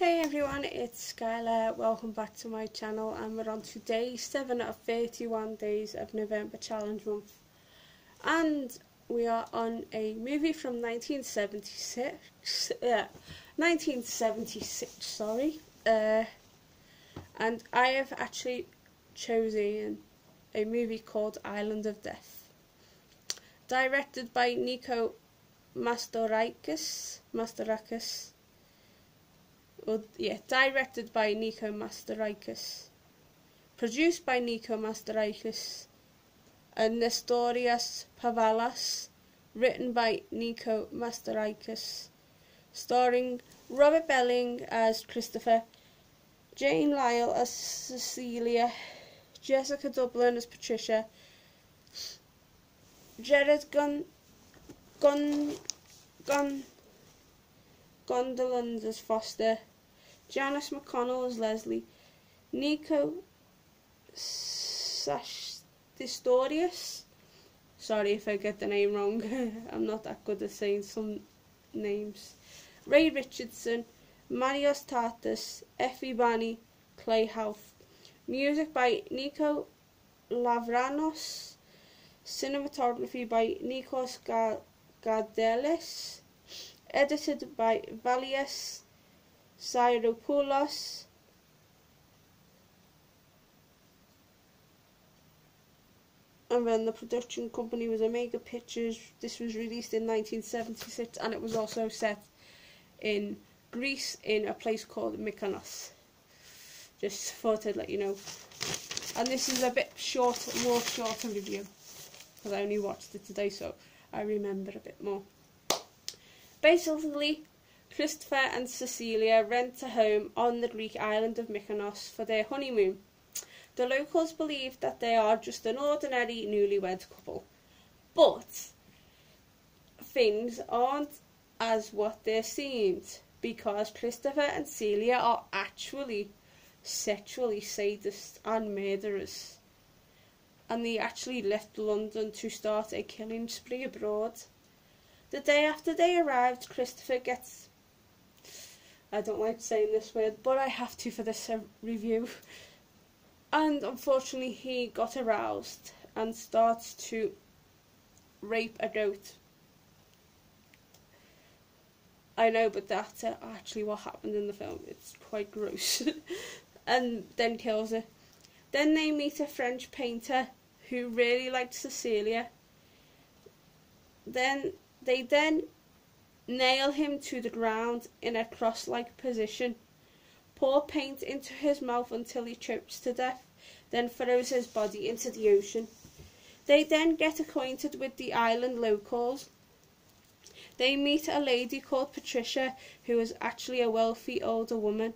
Hey everyone, it's Skylar. Welcome back to my channel, and we're on to day 7 of 31 days of November Challenge Month. And we are on a movie from 1976, sorry. And I have actually chosen a movie called Island of Death. Directed by Nico Mastorakis. Directed by Nico Mastorakis, produced by Nico Mastorakis and Nestorius Pavalas, written by Nico Mastorakis, starring Robert Belling as Christopher, Jane Lyle as Cecilia, Jessica Dublin as Patricia, Jared Gondolin as Foster, Janice McConnell as Leslie, Nico Sastistorius, sorry if I get the name wrong, I'm not that good at saying some names, Ray Richardson, Marios Tartas, Effie Bani, Clay Houth. Music by Nico Lavranos, cinematography by Nikos Gardelis, edited by Valius Syropoulos, and then the production company was Omega Pictures. This was released in 1976 and it was also set in Greece in a place called Mykonos. Just thought I'd let you know. And this is a bit more shorter review because I only watched it today, so I remember a bit more. Basically, Christopher and Cecilia rent a home on the Greek island of Mykonos for their honeymoon. The locals believe that they are just an ordinary newlywed couple, but things aren't as what they seemed, because Christopher and Celia are actually sexually sadists and murderers, and they actually left London to start a killing spree abroad. The day after they arrived, Christopher gets... I don't like saying this word, but I have to for this review. And unfortunately he got aroused and starts to rape a goat. I know, but that's actually what happened in the film. It's quite gross. And then kills her. Then they meet a French painter who really liked Cecilia. They then nail him to the ground in a cross-like position, pour paint into his mouth until he chokes to death, then throws his body into the ocean. They then get acquainted with the island locals. They meet a lady called Patricia, who is actually a wealthy older woman,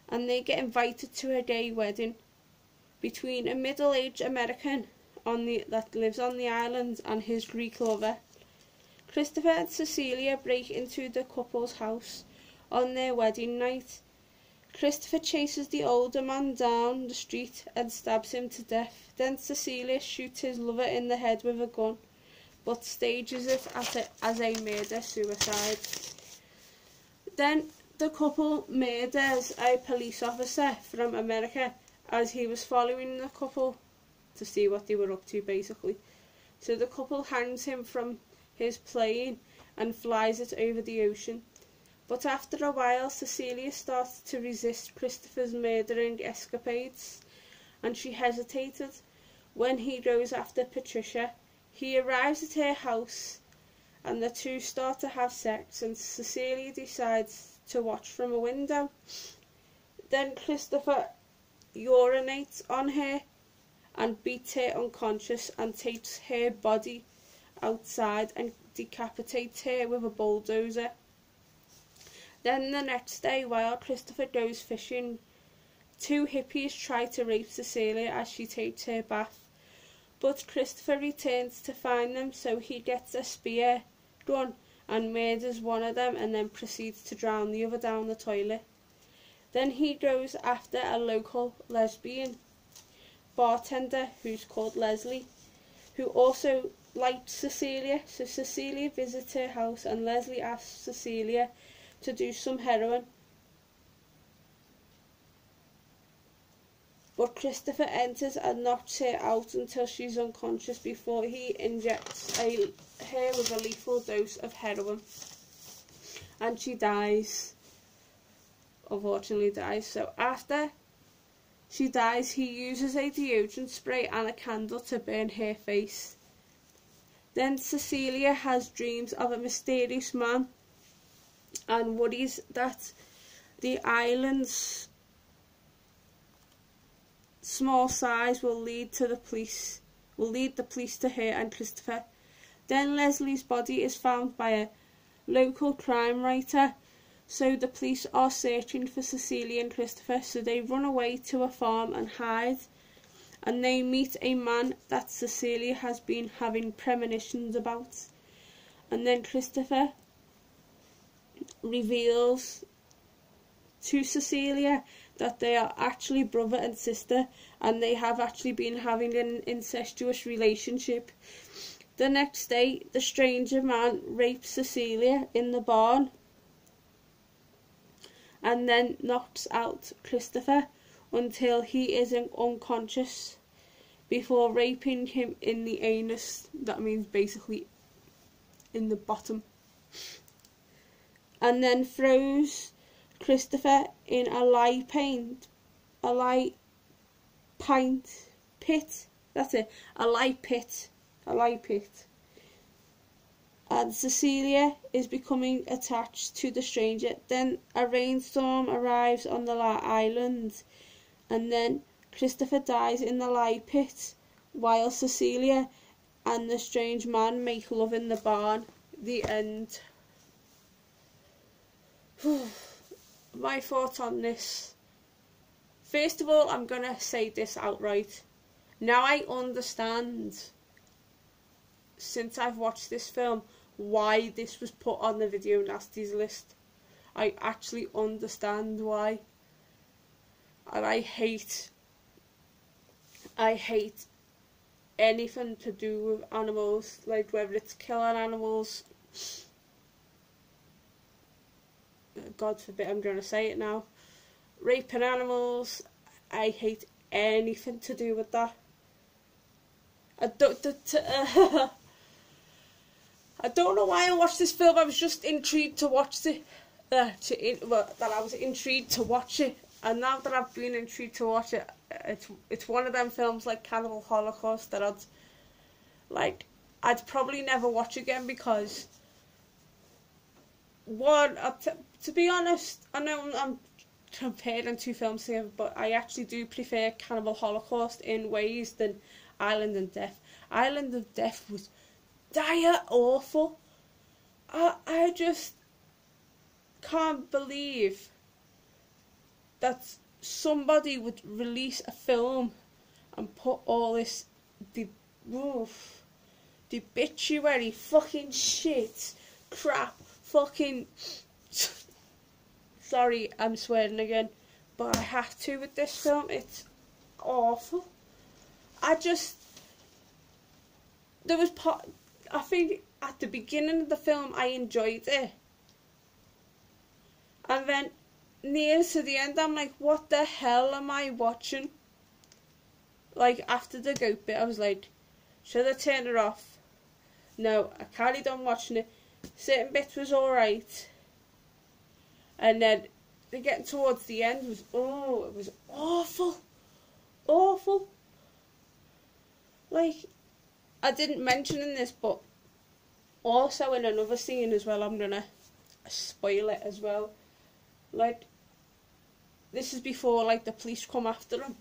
and they get invited to a gay wedding between a middle-aged American that lives on the island and his Greek lover. Christopher and Cecilia break into the couple's house on their wedding night. Christopher chases the older man down the street and stabs him to death. Then Cecilia shoots his lover in the head with a gun, but stages it as a murder-suicide. Then the couple murders a police officer from America as he was following the couple to see what they were up to, basically. So the couple hangs him from his plane and flies it over the ocean. But after a while, Cecilia starts to resist Christopher's murdering escapades, and she hesitated when he goes after Patricia. He arrives at her house and the two start to have sex, and Cecilia decides to watch from a window. Then Christopher urinates on her and beats her unconscious and takes her body outside and decapitates her with a bulldozer. Then the next day, while Christopher goes fishing, two hippies try to rape Cecilia as she takes her bath, but Christopher returns to find them, so he gets a spear gun and murders one of them and then proceeds to drown the other down the toilet. Then he goes after a local lesbian bartender who's called Leslie, who also liked Cecilia, so Cecilia visits her house and Leslie asks Cecilia to do some heroin. but Christopher enters and knocks her out until she's unconscious before he injects her with a lethal dose of heroin, and she dies. Unfortunately dies. So after she dies, he uses a deodorant spray and a candle to burn her face. Then Cecilia has dreams of a mysterious man and worries that the island's small size will lead the police to her and Christopher. Then Leslie's body is found by a local crime writer, so the police are searching for Cecilia and Christopher, so they run away to a farm and hide, and they meet a man that Cecilia has been having premonitions about. And then Christopher reveals to Cecilia that they are actually brother and sister, and they have actually been having an incestuous relationship. The next day, the stranger man rapes Cecilia in the barn and then knocks out Christopher until he is unconscious before raping him in the anus. That means basically in the bottom. And then throws Christopher in a lye pit. That's it, a lye pit. And Cecilia is becoming attached to the stranger. Then a rainstorm arrives on the island, and then Christopher dies in the lye pit while Cecilia and the strange man make love in the barn. The end. My thoughts on this. First of all, I'm gonna say this outright. Now I understand, since I've watched this film, why this was put on the Video Nasties list. I actually understand why. And I hate anything to do with animals, like whether it's killing animals. God forbid, I'm going to say it now. Raping animals. I hate anything to do with that. I don't know why I watched this film. I was just intrigued to watch it. I was intrigued to watch it, and now that I've been intrigued to watch it, it's one of them films like Cannibal Holocaust that I'd probably never watch again, because one, to be honest, I know I'm comparing two films here, but I actually do prefer Cannibal Holocaust in ways than Island of Death. Island of Death was dire awful. I just can't believe that somebody would release a film and put all this debituary fucking shit, crap, fucking... Sorry, I'm swearing again, but I have to with this film. It's awful. There was I think at the beginning of the film I enjoyed it, and then near to the end I'm like, what the hell am I watching? Like, after the goat bit I was like, should I turn it off? No, I carried on watching it. Certain bits was alright, and then getting towards the end it was awful. Like, I didn't mention in this, but also in another scene as well, I'm gonna spoil it as well. Like, this is before, like, the police come after him.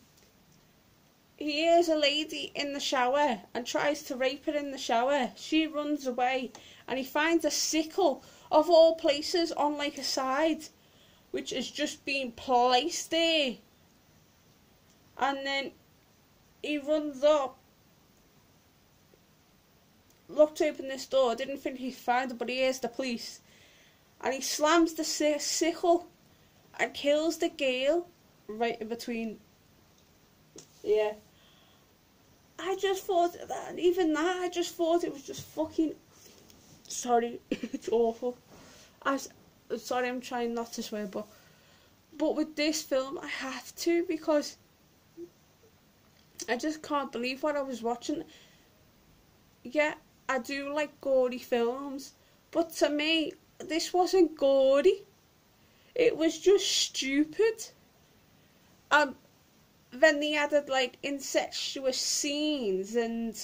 He hears a lady in the shower and tries to rape her in the shower. She runs away, and he finds a sickle, of all places, on like a side, which has just been placed there. And then he runs up, looked to open this door, didn't think he'd find it, but he hears the police, and he slams the sickle and kills the girl right in between. Yeah, I just thought that, even that, I just thought it was just fucking, sorry, it's awful. Sorry, I'm trying not to swear, but with this film I have to, because I just can't believe what I was watching. Yeah, I do like gory films, but to me, this wasn't gory. It was just stupid. Um, then they added like incestuous scenes and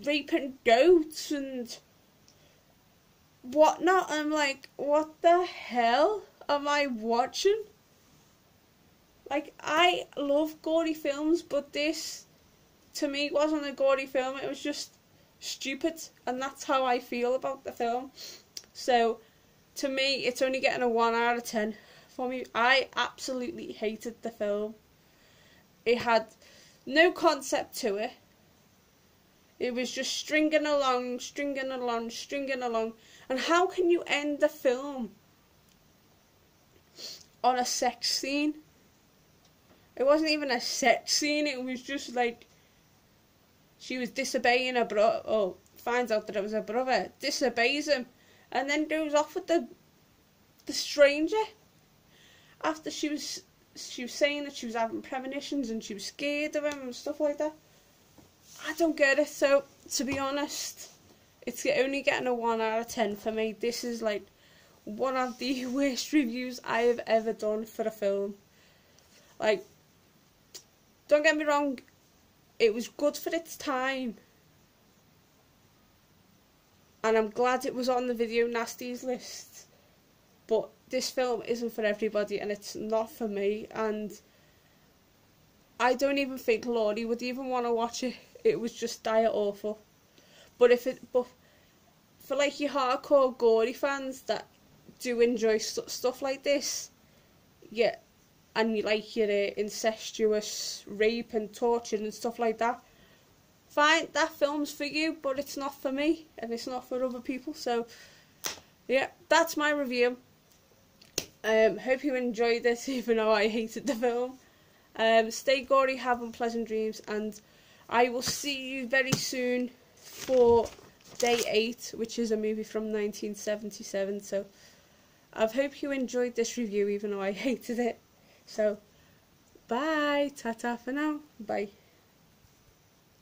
raping goats and whatnot. I'm like, what the hell am I watching? Like, I love gory films, but this, to me, wasn't a gory film. It was just stupid, and that's how I feel about the film. So, to me, it's only getting a 1 out of 10 for me. I absolutely hated the film. It had no concept to it. It was just stringing along, stringing along, stringing along. And how can you end the film on a sex scene? It wasn't even a sex scene, it was just like, she was disobeying her brother, or finds out that it was her brother, disobeys him, and then goes off with the stranger. After she was saying that she was having premonitions and she was scared of him and stuff like that. I don't get it. So, to be honest, it's only getting a 1 out of 10 for me. This is like one of the worst reviews I have ever done for a film. Like, don't get me wrong, it was good for its time. And I'm glad it was on the Video Nasties list. But this film isn't for everybody, and it's not for me. And I don't even think Laurie would even want to watch it. It was just dire awful. But for like your hardcore gory fans that do enjoy stuff like this, yeah, and you like your incestuous rape and torture and stuff like that, fine, that film's for you, but it's not for me, and it's not for other people. So yeah, that's my review. Hope you enjoyed this, even though I hated the film. Stay gory, have unpleasant dreams, and I will see you very soon for Day 8, which is a movie from 1977. So I hope you enjoyed this review, even though I hated it. So bye, ta-ta for now, bye.